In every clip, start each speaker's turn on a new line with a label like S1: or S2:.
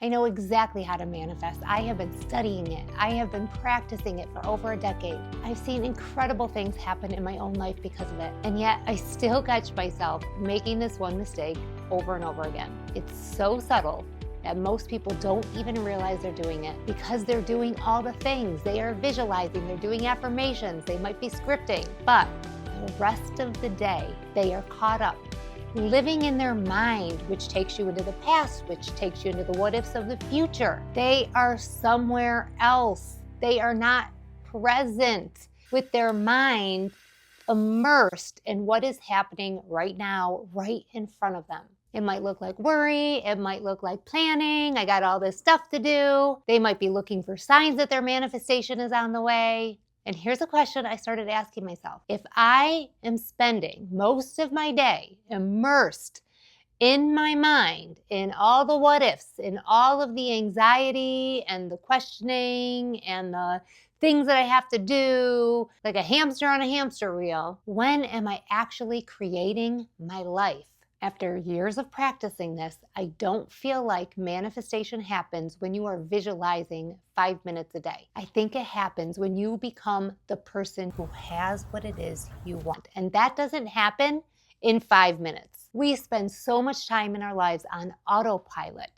S1: I know exactly how to manifest. I have been studying it. I have been practicing it for over a decade. I've seen incredible things happen in my own life because of it. And yet I still catch myself making this one mistake over and over again. It's so subtle that most people don't even realize they're doing it because they're doing all the things. They are visualizing, they're doing affirmations, they might be scripting, but the rest of the day, they are caught up living in their mind, which takes you into the past, which takes you into the what ifs of the future. They are somewhere else. They are not present with their mind immersed in what is happening right now, right in front of them. It might look like worry. It might look like planning. I got all this stuff to do. They might be looking for signs that their manifestation is on the way. And here's a question I started asking myself. If I am spending most of my day immersed in my mind, in all the what ifs, in all of the anxiety and the questioning and the things that I have to do, like a hamster on a hamster wheel, when am I actually creating my life? After years of practicing this, I don't feel like manifestation happens when you are visualizing 5 minutes a day. I think it happens when you become the person who has what it is you want. And that doesn't happen in 5 minutes. We spend so much time in our lives on autopilot.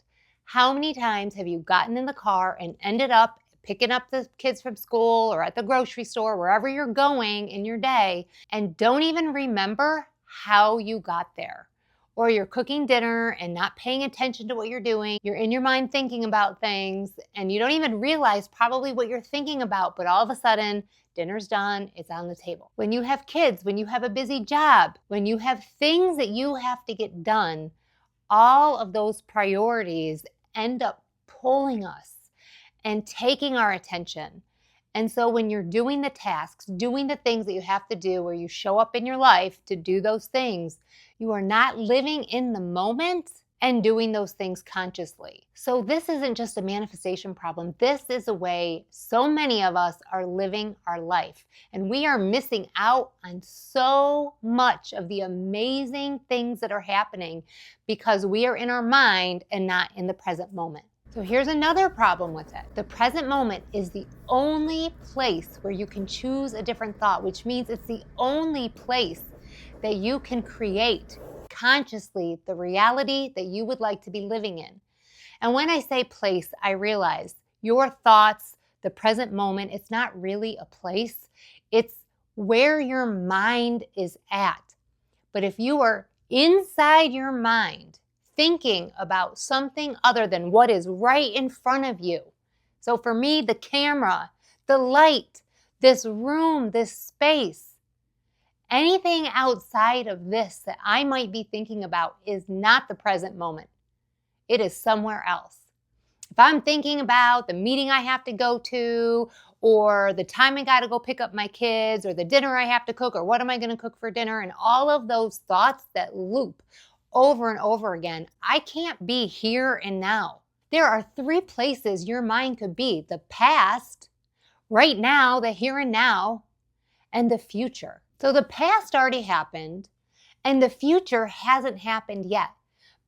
S1: How many times have you gotten in the car and ended up picking up the kids from school or at the grocery store, wherever you're going in your day, and don't even remember how you got there? Or you're cooking dinner and not paying attention to what you're doing. You're in your mind thinking about things and you don't even realize probably what you're thinking about, but all of a sudden, dinner's done, it's on the table. When you have kids, when you have a busy job, when you have things that you have to get done, all of those priorities end up pulling us and taking our attention. And so when you're doing the tasks, doing the things that you have to do, where you show up in your life to do those things, you are not living in the moment and doing those things consciously. So this isn't just a manifestation problem. This is a way so many of us are living our life. And we are missing out on so much of the amazing things that are happening because we are in our mind and not in the present moment. So here's another problem with it. The present moment is the only place where you can choose a different thought, which means it's the only place that you can create consciously the reality that you would like to be living in. And when I say place, I realize your thoughts, the present moment, it's not really a place. It's where your mind is at. But if you are inside your mind, thinking about something other than what is right in front of you. So for me, the camera, the light, this room, this space, anything outside of this that I might be thinking about is not the present moment. It is somewhere else. If I'm thinking about the meeting I have to go to, or the time I got to go pick up my kids, or the dinner I have to cook, or what am I going to cook for dinner, and all of those thoughts that loop over and over again, I can't be here and now. There are 3 places your mind could be: the past, right now, the here and now, and the future. So the past already happened and the future hasn't happened yet.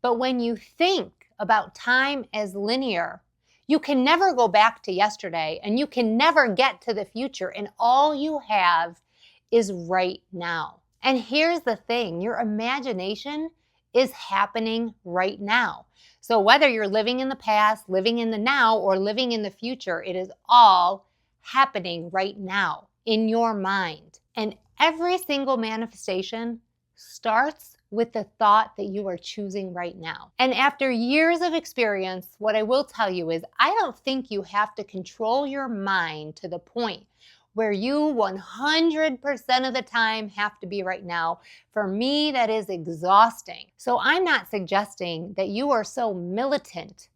S1: But when you think about time as linear, you can never go back to yesterday and you can never get to the future, and all you have is right now. And here's the thing, your imagination is happening right now. So whether you're living in the past, living in the now, or living in the future, it is all happening right now in your mind. And every single manifestation starts with the thought that you are choosing right now. And after years of experience, what I will tell you is I don't think you have to control your mind to the point where you 100% of the time have to be right now. For me, that is exhausting. So I'm not suggesting that you are so militant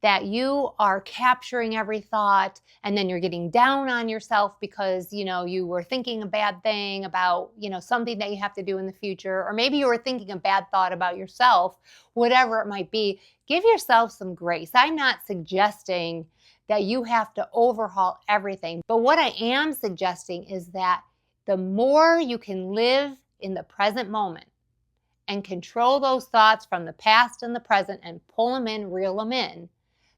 S1: that you are capturing every thought and then you're getting down on yourself because, you were thinking a bad thing about, something that you have to do in the future, or maybe you were thinking a bad thought about yourself, whatever it might be. Give yourself some grace. I'm not suggesting that you have to overhaul everything. But what I am suggesting is that the more you can live in the present moment and control those thoughts from the past and the present and pull them in, reel them in,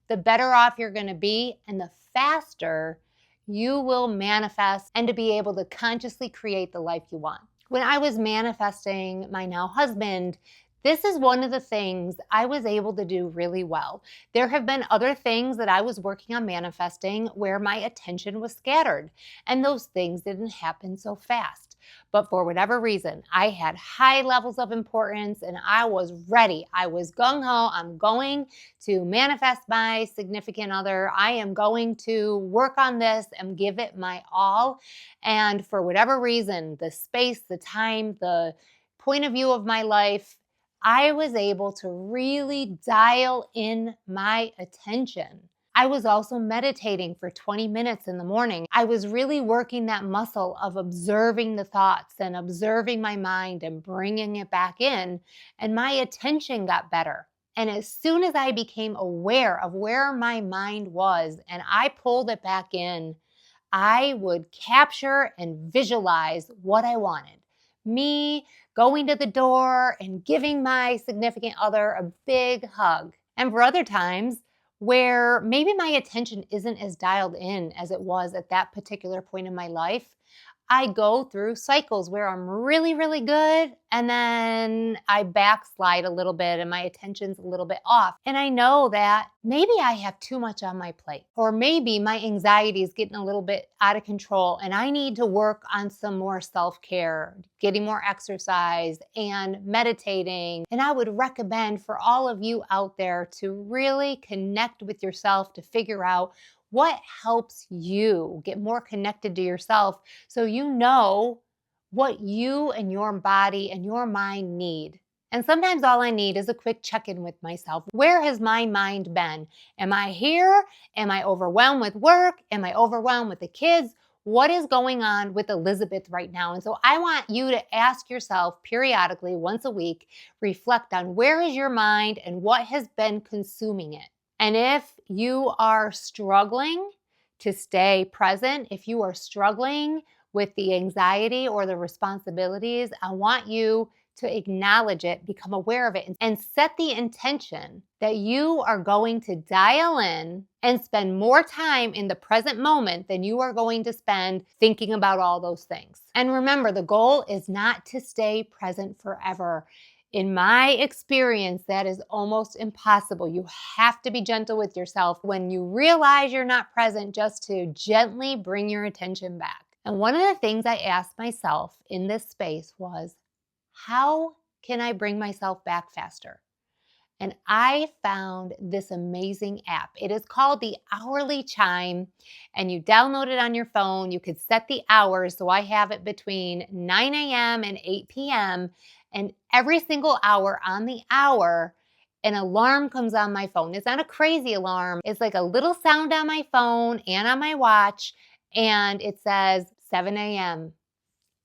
S1: the better off you're going to be and the faster you will manifest and to be able to consciously create the life you want. When I was manifesting my now husband, this is one of the things I was able to do really well. There have been other things that I was working on manifesting where my attention was scattered, and those things didn't happen so fast. But for whatever reason, I had high levels of importance and I was ready. I was gung-ho. I'm going to manifest my significant other. I am going to work on this and give it my all. And for whatever reason, the space, the time, the point of view of my life, I was able to really dial in my attention. I was also meditating for 20 minutes in the morning. I was really working that muscle of observing the thoughts and observing my mind and bringing it back in, and my attention got better. And as soon as I became aware of where my mind was and I pulled it back in, I would capture and visualize what I wanted. Me going to the door and giving my significant other a big hug. And for other times where maybe my attention isn't as dialed in as it was at that particular point in my life, I go through cycles where I'm really, really good, and then I backslide a little bit and my attention's a little bit off. And I know that maybe I have too much on my plate, or maybe my anxiety is getting a little bit out of control and I need to work on some more self-care, getting more exercise and meditating. And I would recommend for all of you out there to really connect with yourself to figure out what helps you get more connected to yourself so you know what you and your body and your mind need. And sometimes all I need is a quick check-in with myself. Where has my mind been? Am I here? Am I overwhelmed with work? Am I overwhelmed with the kids? What is going on with Elizabeth right now? And so I want you to ask yourself periodically, once a week, reflect on where is your mind and what has been consuming it. And if you are struggling to stay present, if you are struggling with the anxiety or the responsibilities, I want you to acknowledge it, become aware of it, and set the intention that you are going to dial in and spend more time in the present moment than you are going to spend thinking about all those things. And remember, the goal is not to stay present forever. In my experience, that is almost impossible. You have to be gentle with yourself when you realize you're not present, just to gently bring your attention back. And one of the things I asked myself in this space was, how can I bring myself back faster? And I found this amazing app. It is called the Hourly Chime, and you download it on your phone. You could set the hours, so I have it between 9 a.m. and 8 p.m., and every single hour on the hour, an alarm comes on my phone. It's not a crazy alarm. It's like a little sound on my phone and on my watch, and it says 7 a.m.,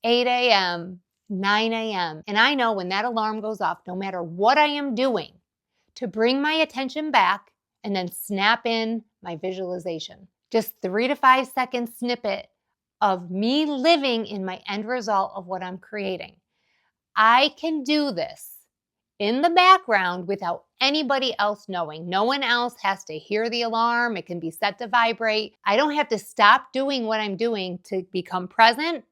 S1: 8 a.m., 9 a.m. And I know when that alarm goes off, no matter what I am doing, to bring my attention back and then snap in my visualization. Just 3 to 5 second snippet of me living in my end result of what I'm creating. I can do this in the background without anybody else knowing. No one else has to hear the alarm. It can be set to vibrate. I don't have to stop doing what I'm doing to become present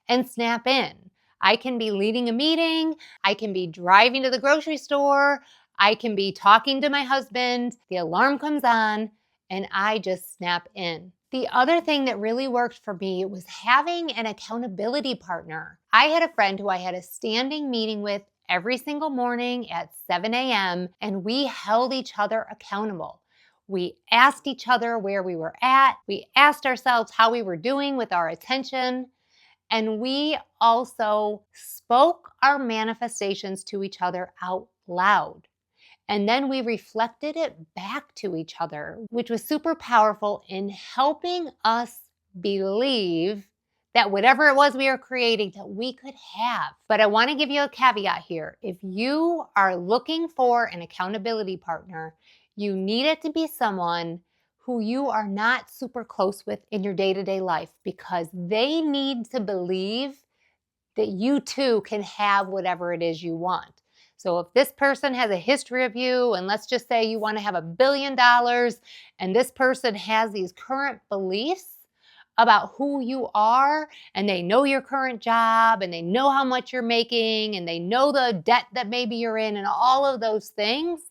S1: and snap in. I can be leading a meeting. I can be driving to the grocery store. I can be talking to my husband. The alarm comes on and I just snap in. The other thing that really worked for me was having an accountability partner. I had a friend who I had a standing meeting with every single morning at 7 a.m. and we held each other accountable. We asked each other where we were at. We asked ourselves how we were doing with our attention. And we also spoke our manifestations to each other out loud. And then we reflected it back to each other, which was super powerful in helping us believe that whatever it was we were creating, that we could have. But I want to give you a caveat here. If you are looking for an accountability partner, you need it to be someone who you are not super close with in your day-to-day life, because they need to believe that you too can have whatever it is you want. So if this person has a history of you, and let's just say you want to have $1 billion, and this person has these current beliefs about who you are, and they know your current job, and they know how much you're making, and they know the debt that maybe you're in, and all of those things,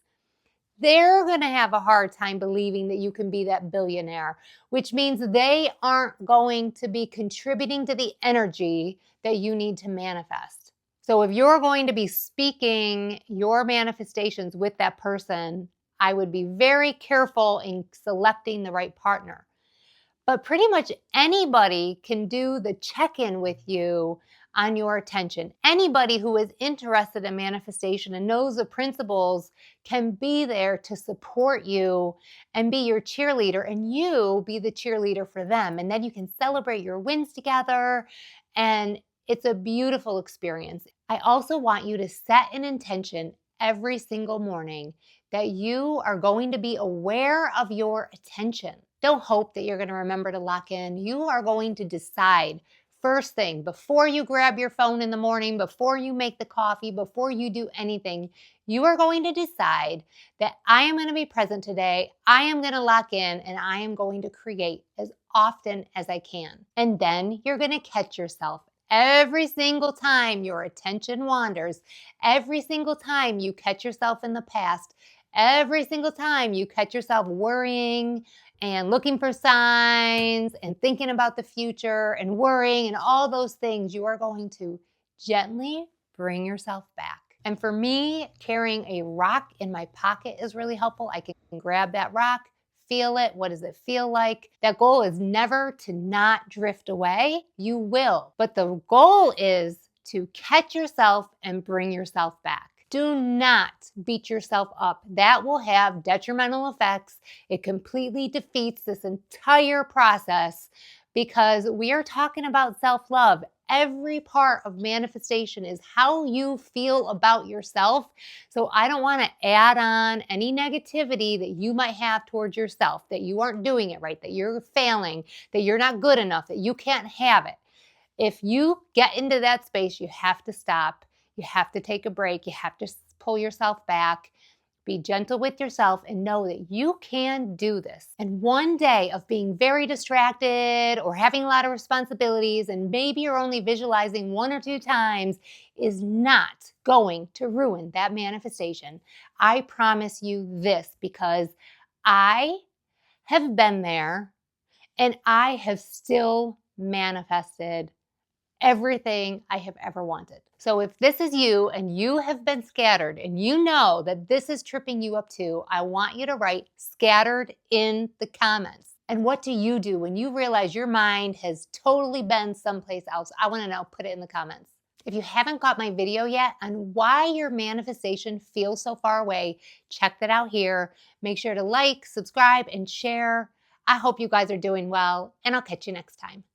S1: they're going to have a hard time believing that you can be that billionaire, which means they aren't going to be contributing to the energy that you need to manifest. So if you're going to be speaking your manifestations with that person, I would be very careful in selecting the right partner. But pretty much anybody can do the check-in with you on your attention. Anybody who is interested in manifestation and knows the principles can be there to support you and be your cheerleader, and you be the cheerleader for them. And then you can celebrate your wins together, and it's a beautiful experience. I also want you to set an intention every single morning that you are going to be aware of your attention. Don't hope that you're going to remember to lock in. You are going to decide first thing, before you grab your phone in the morning, before you make the coffee, before you do anything, you are going to decide that I am going to be present today. I am going to lock in, and I am going to create as often as I can. And then you're going to catch yourself every single time your attention wanders, every single time you catch yourself in the past, every single time you catch yourself worrying and looking for signs and thinking about the future and worrying and all those things, you are going to gently bring yourself back. And for me, carrying a rock in my pocket is really helpful. I can grab that rock, feel it. What does it feel like? That goal is never to not drift away. You will. But the goal is to catch yourself and bring yourself back. Do not beat yourself up. That will have detrimental effects. It completely defeats this entire process because we are talking about self-love. Every part of manifestation is how you feel about yourself. So I don't want to add on any negativity that you might have towards yourself, that you aren't doing it right, that you're failing, that you're not good enough, that you can't have it. If you get into that space, you have to stop. You have to take a break. You have to pull yourself back. Be gentle with yourself and know that you can do this. And one day of being very distracted or having a lot of responsibilities, and maybe you're only visualizing 1 or 2 times, is not going to ruin that manifestation. I promise you this, because I have been there and I have still manifested everything I have ever wanted. So if this is you and you have been scattered and you know that this is tripping you up too, I want you to write scattered in the comments. And what do you do when you realize your mind has totally been someplace else? I want to know. Put it in the comments. If you haven't got my video yet on why your manifestation feels so far away, check that out here. Make sure to like, subscribe, and share. I hope you guys are doing well, and I'll catch you next time.